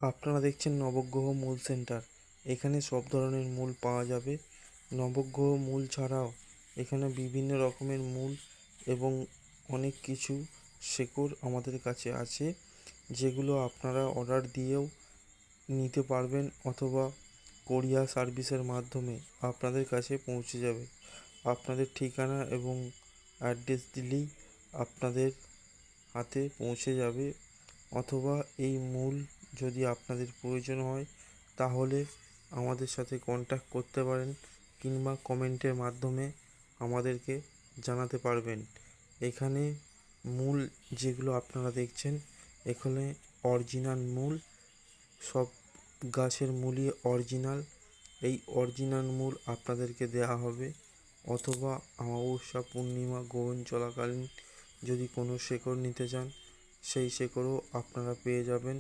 আপনারা দেখছেন নবগ্রহ মূল সেন্টার। এখানে সব ধরনের মূল পাওয়া যাবে। নবগ্রহ মূল ছাড়াও এখানে বিভিন্ন রকমের মূল এবং অনেক কিছু শেকড় আমাদের কাছে আছে, যেগুলো আপনারা অর্ডার দিয়েও নিতে পারবেন অথবা কোরিয়ার সার্ভিসের মাধ্যমে আপনাদের কাছে পৌঁছে যাবে। আপনাদের ঠিকানা এবং অ্যাড্রেস দিলেই আপনাদের হাতে পৌঁছে যাবে। অথবা এই মূল যদি আপনাদের প্রয়োজন হয় তাহলে আমাদের সাথে কন্ট্যাক্ট করতে পারেন কিংবা কমেন্টের মাধ্যমে আমাদেরকে জানাতে পারবেন। এখানে মূল যেগুলো আপনারা দেখছেন, এখানে অরিজিনাল মূল, সব গাছের মূলই অরিজিনাল। এই অরিজিনাল মূল আপনাদেরকে দেওয়া হবে। অথবা অমাবস্যা, পূর্ণিমা, গ্রহণ চলাকালীন যদি কোনো শেকড় নিতে চান, সেই শেকড়ও আপনারা পেয়ে যাবেন।